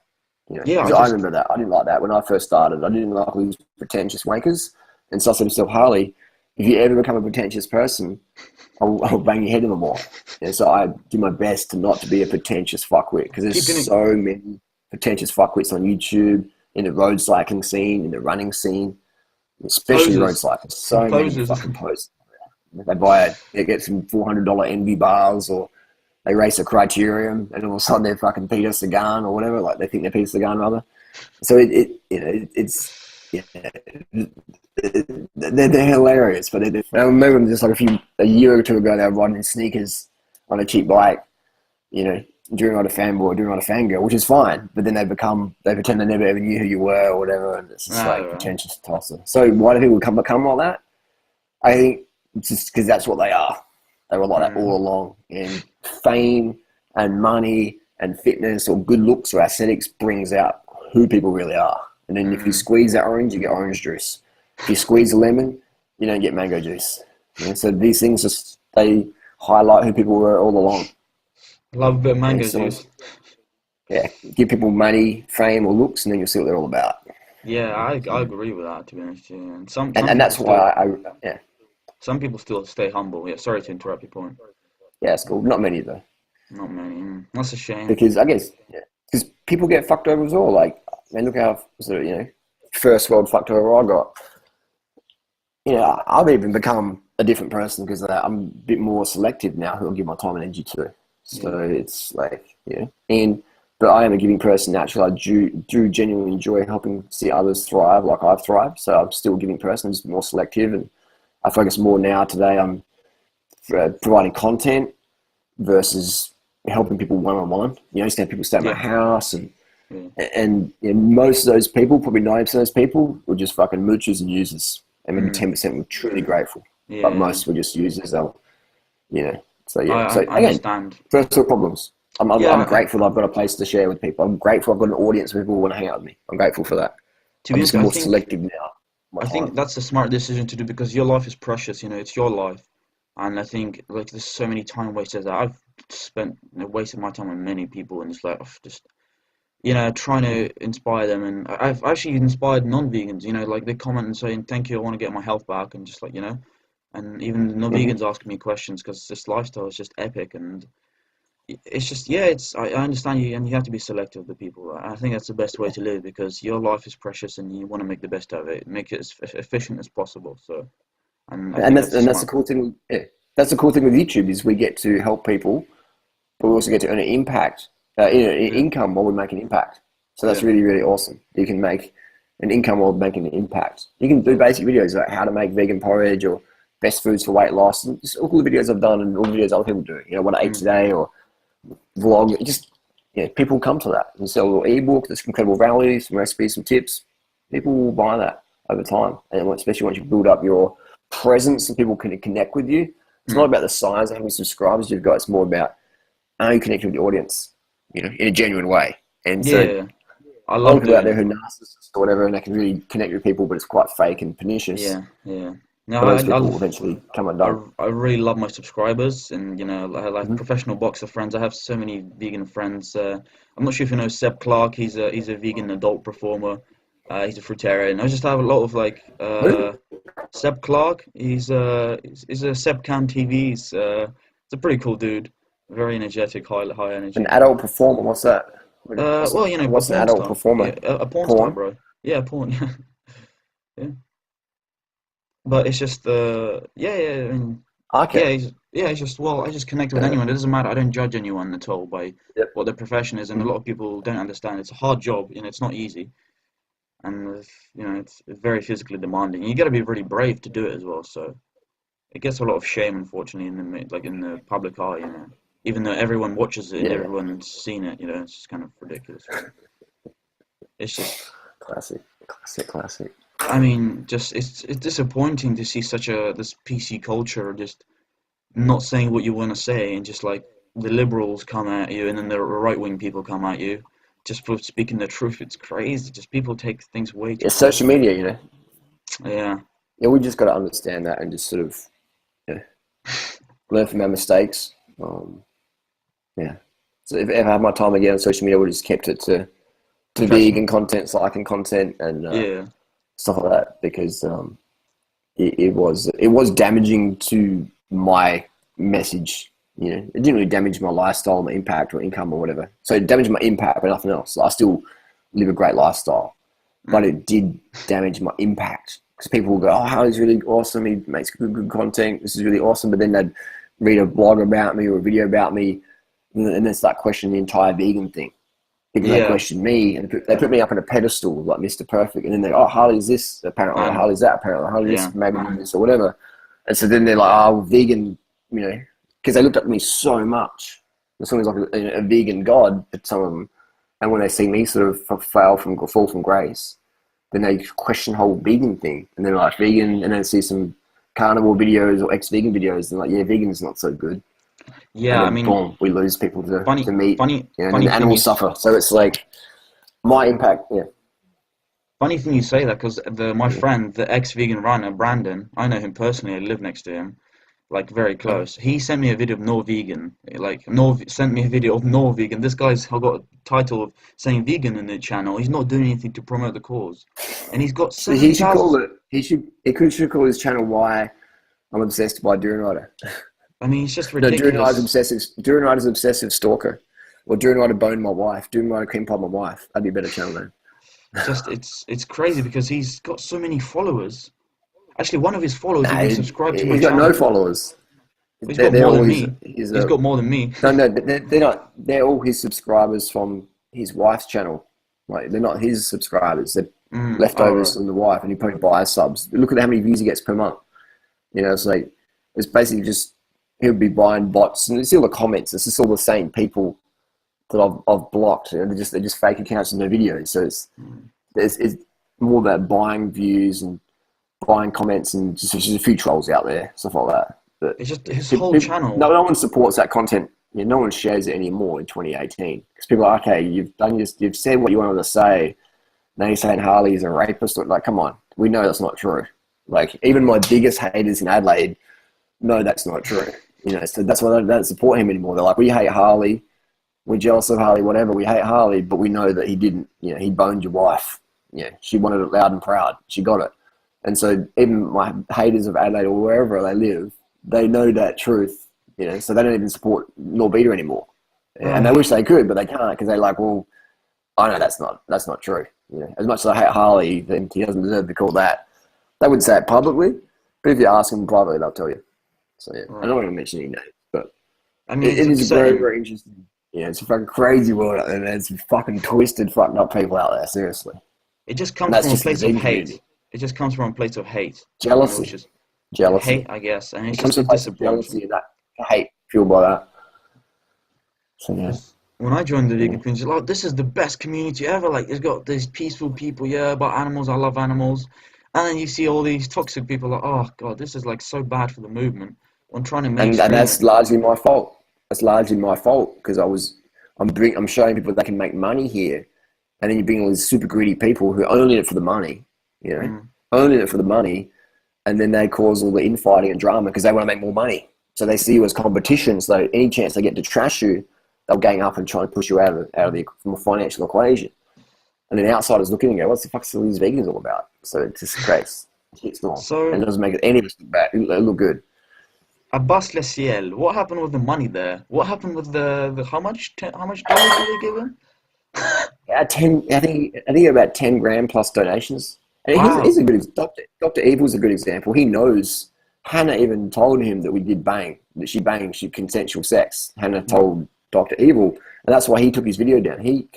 You know, Yeah, I remember that. I didn't like that when I first started. I didn't like all these pretentious wankers. And so I said to myself, Harley, if you ever become a pretentious person, I'll bang your head in the wall. And so I do my best not to be a pretentious fuckwit, because there's so many pretentious fuckwits on YouTube, in the road cycling scene, in the running scene, especially road cycling. So many fucking posts. They get some $400 Envy bars, or they race a Criterium, and all of a sudden they're fucking Peter Sagan or whatever. Like they think they're Peter Sagan rather. So they're hilarious. But I remember just like a year or two ago, they were riding in sneakers on a cheap bike, you know, Durianrider fanboy or Durianrider fangirl, which is fine. But then they pretend they never ever knew who you were or whatever, and it's just pretentious tosser. So why do people become like that? I think it's just because that's what they are. They were like that all along. And fame and money and fitness or good looks or aesthetics brings out who people really are. And then if you squeeze that orange, you get orange juice. If you squeeze a lemon, you don't get mango juice. And so these things they highlight who people were all along. Love a bit of mango juice. Yeah, give people money, fame, or looks, and then you'll see what they're all about. Yeah, I agree with that, to be honest. Yeah. And that's why some people still stay humble. Yeah, sorry to interrupt your point. Yeah, it's cool. Not many though. Not many. That's a shame. Because I guess because people get fucked over as well. Like, man, look how first world fucked over I got. You know, I've even become a different person because of that. I'm a bit more selective now who I'll give my time and energy to. So it's like, but I am a giving person naturally. I do genuinely enjoy helping see others thrive like I've thrived. So I'm still a giving person, just more selective, and I focus more now. Today I'm providing content versus helping people one-on-one. You know, people stay at my house, and most of those people, probably 90% of those people, were just fucking moochers and users, and maybe 10% were truly grateful. Yeah. But most were just users. They'll, So yeah. I understand. First world problems. I'm grateful I've got a place to share with people. I'm grateful I've got an audience of people who want to hang out with me. I'm grateful for that. I'm just more selective now. I think that's a smart decision to do, because your life is precious. You know, it's your life, and I think like there's so many time wasters that I've spent wasted my time on many people, and it's like just trying to inspire them. And I've actually inspired non-vegans. You know, like they comment and saying thank you, I want to get my health back, and just like and even non-vegans asking me questions, because this lifestyle is just epic. And it's just I understand you, and you have to be selective with the people. I think that's the best way to live, because your life is precious and you want to make the best of it, make it as efficient as possible. So and that's the cool thing. Yeah, that's the cool thing with YouTube, is we get to help people, but we also get to earn an impact, income while we make an impact. So that's really, really awesome. You can make an income while making an impact. You can do basic videos like how to make vegan porridge or best foods for weight loss. And just all the videos I've done and all the videos other people do. What I ate today or vlog. Just people come to that and sell a little ebook. There's incredible value, some recipes, some tips. People will buy that over time, and especially once you build up your presence and people can connect with you. It's not about the size of how many subscribers you've got. It's more about how you connect with the audience, in a genuine way. And so I a lot of love people out there doing who are narcissists or whatever, and they can really connect with people, but it's quite fake and pernicious. yeah. No, But those people eventually come undone. I really love my subscribers, and I have like professional boxer friends. I have so many vegan friends. I'm not sure if you know Seb Clark. He's a vegan adult performer. He's a fruitarian. I just have a lot of like Seb Clark. He's a Seb Cam TV. He's a pretty cool dude. Very energetic, high energy. An adult performer, what's that? What's an adult performer? Yeah, a porn star, bro. Yeah, porn. Yeah, yeah. But it's just I mean, Okay. It's just I just connect with anyone. It doesn't matter. I don't judge anyone at all by what their profession is, and a lot of people don't understand. It's a hard job, it's not easy, and it's very physically demanding. You got to be really brave to do it as well. So it gets a lot of shame, unfortunately, in the public eye. Even though everyone watches it and everyone's seen it, it's just kind of ridiculous. It's just classic. I mean, just it's disappointing to see this PC culture just not saying what you want to say, and just like the liberals come at you, and then the right-wing people come at you just for speaking the truth. It's crazy. Just people take things way too. It's social media, Yeah. Yeah, we just got to understand that and just sort of learn from our mistakes. So if I had my time again on social media, I would have just kept it to vegan content, cycling content, and stuff like that, because it was damaging to my message. It didn't really damage my lifestyle, my impact or income or whatever. So it damaged my impact, but nothing else. I still live a great lifestyle, but it did damage my impact, because people will go, "Oh, Harley's really awesome. He makes good content. This is really awesome." But then they'd read a blog about me or a video about me, and then start questioning the entire vegan thing. Because they question me, and they put me up on a pedestal like Mr. Perfect, and then they go, "Oh, Harley's this apparently, Harley's that apparently, Harley's this, maybe this or whatever." And so then they're like, "Oh, vegan," because they looked up to me so much. There's something like a vegan god, but some of them, and when they see me sort of fall from grace, then they question the whole vegan thing, and they're like vegan, and then see some carnivore videos or ex-vegan videos, and like, yeah, vegan's not so good. Yeah, I mean, boom, we lose people to meat, and the thing animals suffer. So it's like my impact. Yeah. Funny thing you say that, because my friend, the ex-vegan runner Brandon, I know him personally. I live next to him, like very close. He sent me a video of no vegan, sent me a video of no vegan. This guy's got a title of saying vegan in the channel. He's not doing anything to promote the cause, and he's got 7,000. He should call it. He should call his channel "Why I'm Obsessed by Durianrider." I mean, it's just ridiculous. No, Durianrider's obsessive stalker, or Durianrider boned my wife. Durianrider cream pied my wife. That'd be a better channel name. It's crazy, because he's got so many followers. Actually, one of his followers even subscribed to my channel. He's got no followers. He's got more than me. He's got more than me. No, they're not. They're all his subscribers from his wife's channel. Like, they're not his subscribers. They're leftovers from the wife, and he probably buys subs. Look at how many views he gets per month. It's like, it's basically just, he'll be buying bots, and it's all the comments. It's just all the same people that I've blocked. They're just fake accounts and no videos. So it's more about buying views and buying comments, and just a few trolls out there, stuff like that. But it's just his whole channel. No one supports that content. No one shares it anymore in 2018, because people are like, okay, you've said what you wanted to say. Now you're saying Harley's a rapist. Like, come on, we know that's not true. Like, even my biggest haters in Adelaide know that's not true. So that's why they don't support him anymore. They're like, we hate Harley, we're jealous of Harley, whatever. We hate Harley, but we know that he didn't. He boned your wife. She wanted it loud and proud. She got it. And so even my haters of Adelaide or wherever they live, they know that truth. So they don't even support Norbita anymore. And they wish they could, but they can't, because they're like, well, I know that's not true. As much as I hate Harley, then he doesn't deserve to be called that. They wouldn't say it publicly, but if you ask them privately, they'll tell you. So yeah, I don't want to mention any names, but I mean, it is very, very interesting. It's a fucking crazy world out there. There's some fucking twisted, fucked up people out there. Seriously. It just And comes that's from a just the place of vegan hate. community. It just comes from a place of hate. Which Jealousy. is Jealousy. hate, I guess, and It it's comes just from a a place of disappointment. jealousy and that hate fueled by that. So yeah. Because when I joined the vegan community, like, this is the best community ever. Like, it's got these peaceful people, yeah, about animals. I love animals. And then you see all these toxic people, like, oh god, this is like so bad for the movement. I'm trying to And mainstream that's it. largely my fault. That's largely my fault because I'm showing people they can make money here, and then you bring all these super greedy people who are only in it for the money, Mm. only in it for the money, and then they cause all the infighting and drama because they want to make more money. So they see you as competition. So any chance they get to trash you, they'll gang up and try and push you out of the from a financial equation. And then outsiders look in and go, "What's the fuck's all these vegans all about?" So it just creates shitstorm, and So, it doesn't make any of us look bad. It look good. Abbas Lessiel, what happened with the money there? What happened with the how much how much dollars did they give him? Yeah, 10. I think about 10 grand plus donations. And he's Wow. a good Doctor Evil's a good example. He knows. Hannah even told him that we did bang, that she banged, she consensual sex. Hannah Mm. told Doctor Evil, and that's why he took his video down. He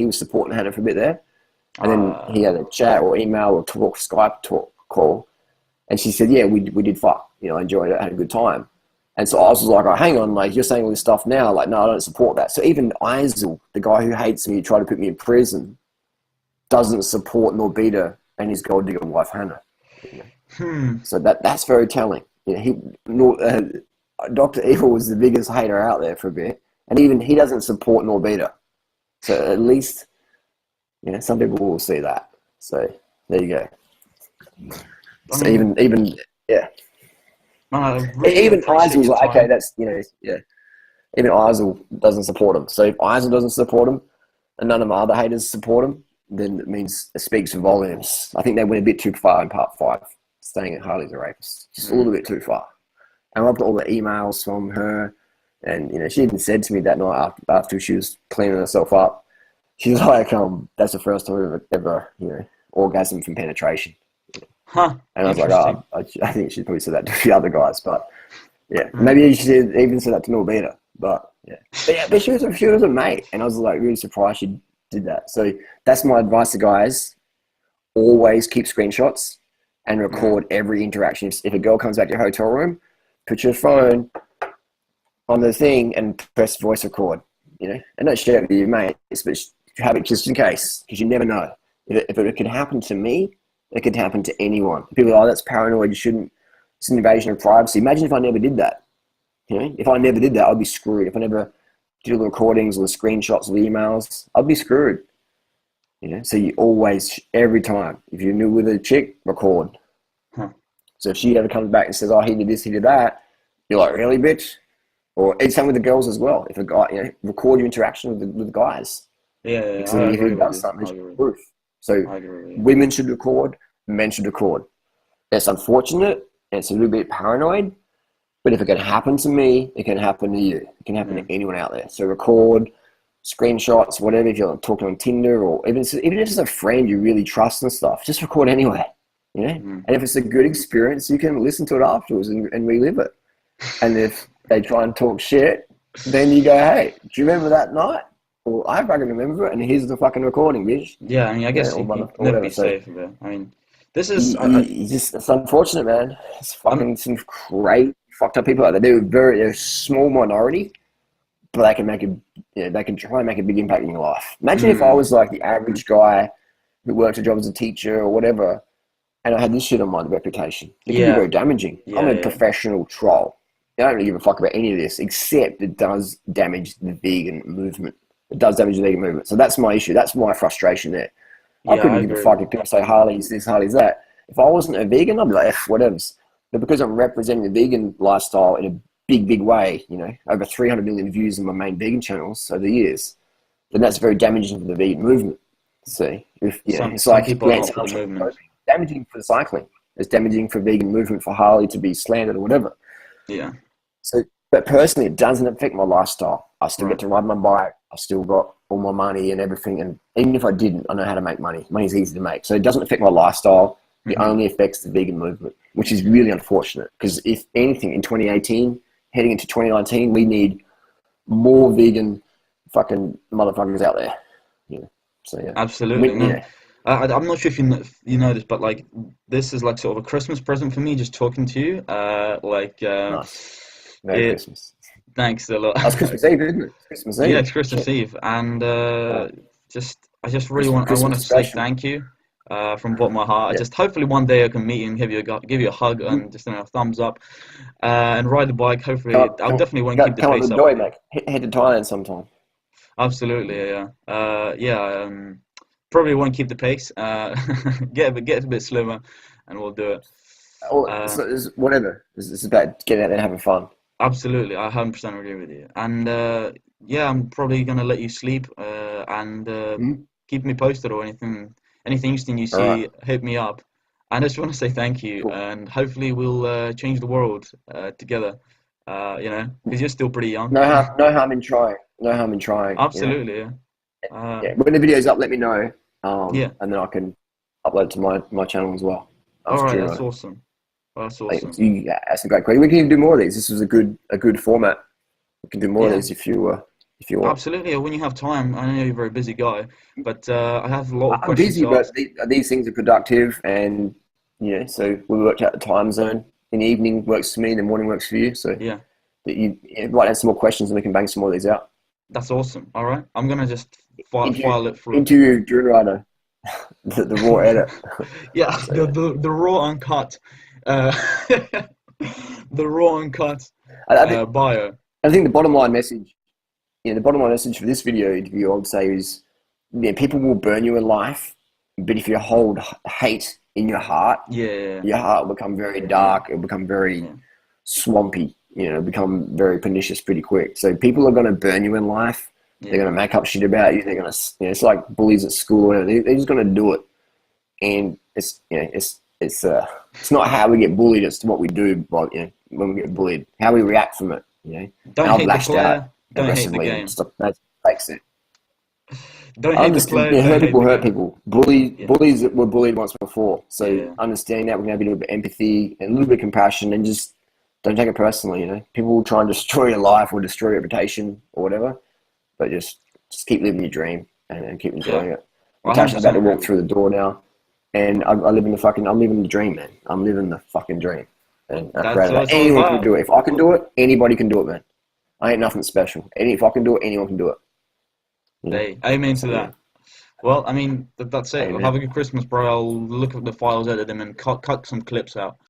was supporting Hannah for a bit there, and then he had a chat or email or talk Skype talk call, and she said, "Yeah, we did fuck. I enjoyed it, had a good time." And so I was like, "Oh, hang on, like you're saying all this stuff now. Like, no, I don't support that." So even Isel, the guy who hates me, who tried to put me in prison, doesn't support Norbita and his gold digger wife Hannah. Hmm. So that's very telling. Doctor Evil was the biggest hater out there for a bit, and even he doesn't support Norbita. So at least some people will see that. So there you go. I So mean, even yeah, man, I really even appreciate Isel's your like, okay, time. that's yeah. Even Isel doesn't support him. So if Isel doesn't support him, and none of my other haters support him, then it means it speaks volumes. I think they went a bit too far in part 5, saying that Harley's a rapist. Just a little Mm. bit too far. And I've got all the emails from her, and she even said to me that night after she was cleaning herself up, she's like, "That's the first time I've ever orgasm from penetration." Huh. And I was like, Interesting. "Oh, I think she probably said that to the other guys, but yeah, Mm. maybe she even said that to Norbita, but yeah, but she was a mate, and I was like really surprised she did that." So that's my advice to guys: always keep screenshots and Yeah. record every interaction. If a girl comes back to your hotel room, put your phone on the thing and press voice record, and don't share it with your mates, but have it just in case, because you never know. If it could happen to me, it could happen to anyone. People are, "Oh, that's paranoid. You shouldn't. It's an invasion of privacy." Imagine if I never did that. If I never did that, I'd be screwed. If I never did all the recordings or the screenshots or the emails, I'd be screwed. So you always, every time, if you're new with a chick, record. Huh. So if she ever comes back and says, "Oh, he did this, he did that," you're like, "Really, bitch?" Or it's same with the girls as well. If a guy, record your interaction with the guys. Yeah, yeah, Because I if he agree with does you. something, I it's agree. proof. So I agree with you. women should record, men should record. It's unfortunate, and it's a little bit paranoid, but if it can happen to me, it can happen to you. It can happen Yeah. to anyone out there. So record, screenshots, whatever. If you're talking on Tinder or even if it's a friend you really trust and stuff, just record anyway. Mm. And if it's a good experience, you can listen to it afterwards and relive it. And if they try and talk shit, then you go, "Hey, do you remember that night?" Well, I fucking remember it, and here's the fucking recording, bitch. Yeah, I mean, I guess Or you mother, can or never be whatever. So safe with it. I mean, this is it's unfortunate, man. It's I'm fucking some crazy fucked up people out there. They're a small minority, but they can they can try and make a big impact in your life. Imagine if I mm, was like the average guy who worked a job as a teacher or whatever, and I had this shit on my reputation. It can be yeah, very damaging. I'm yeah, a yeah. professional troll. I don't really give a fuck about any of this, except it does damage the vegan movement. It does damage the vegan movement. So that's my issue. That's my frustration there. I Yeah, I couldn't give a agree with fuck you. if people say Harley's this, Harley's that. If I wasn't a vegan, I'd be like, whatever's. But because I'm representing the vegan lifestyle in a big, big way, over 300 million views on my main vegan channels over the years, then that's very damaging for the vegan movement. See, it's Some like people are Lance not for the Armstrong movement. doping. Damaging for the cycling. It's damaging for vegan movement for Harley to be slandered or whatever. Yeah, So, but personally, it doesn't affect my lifestyle. I still right. get to ride my bike. I still got all my money and everything. And even if I didn't, I know how to make money. Money's easy to make. So it doesn't affect my lifestyle. It Hmm. only affects the vegan movement, which is really unfortunate. Because if anything, in 2018, heading into 2019, we need more vegan fucking motherfuckers out there. So yeah, Absolutely. No, I'm not sure if you know this, but like this is like sort of a Christmas present for me, just talking to you. Nice. Merry It. Christmas. Thanks a lot. That's Christmas Eve, isn't it? It's Christmas Yeah, Eve. it's Christmas Shit. Eve, and Uh, I just really Christmas, want Christmas to say special. thank you, from bottom of my heart. I Yeah. just hopefully one day I can meet you and give you a hug Mhm. and just a thumbs up, and ride the bike. Come Hopefully, up, I'll definitely want to keep the come up to pace the up with doy, you. mate. Head to Thailand sometime. Absolutely, yeah, yeah. Probably won't keep the pace. Get a bit slimmer, and we'll do it. Or Uh, it's whatever. It's about getting out there and having fun. Absolutely, I 100% agree with you. And yeah, I'm probably gonna let you sleep, and Mhm. keep me posted or anything interesting you All right. see, hit me up. And I just want to say thank you, Cool. and hopefully we'll change the world together. Because you're still pretty young. No harm in trying. No harm in trying. You know. Absolutely, yeah. Yeah. When the video's up, let me know. Yeah. And then I can upload to my channel as well. All After right, that's Durianrider. awesome. That's Like, awesome. you asked a great question. We can even do more of these. This was a good format. We can do more of Yeah. these if you want. Absolutely. When you have time, I know you're a very busy guy, but I have a lot of I'm questions busy, to but ask. these things are productive, and so we worked out the time zone. In the evening works for me, in the morning works for you. So Yeah, that you write down some more questions, and we can bang some more of these out. that's awesome. All right, I'm gonna just Into file it through. into Drew Rider, the raw edit. Yeah, So yeah, the raw uncut, uh, the raw uncut I think bio. the bottom line message, the bottom line message for this video interview, I would say is, people will burn you in life, but if you hold hate in Yeah, your heart will become very yeah, dark. It'll become very yeah, swampy. Become very pernicious pretty quick. So people are going to burn you in life. They're yeah, going to make up shit about you. They're going to, it's like bullies at school. They're just going to do it, and it's not how we get bullied. It's what we do. Like, when we get bullied, how we react from it. And Don't I've hate the lashed out player, don't hate the aggressively and game. stuff. That makes it. Don't I hate the understand. player, don't Hurt hate people the hurt game. people. Yeah, Bullies that were bullied once before. So yeah, understanding that, we're going to have a little bit of empathy and a little bit of compassion, and just don't take it personally. People will try and destroy your life or destroy your reputation or whatever, but just keep living your dream, and keep yeah. enjoying it. I Natasha's about 100% to agree walk with you. through the door now, and I'm living the dream, man. I'm living the fucking dream, and I'm proud That's of what that. it's all Anyone can about. do it. If I can do it, anybody can do it, man. I ain't nothing special. If I can do it, anyone can do it. You know. Hey, amen to So yeah, that. Well, I mean, that's it. Well, have amen. a good Christmas, bro. I'll look at the files, edit them, and cut some clips out.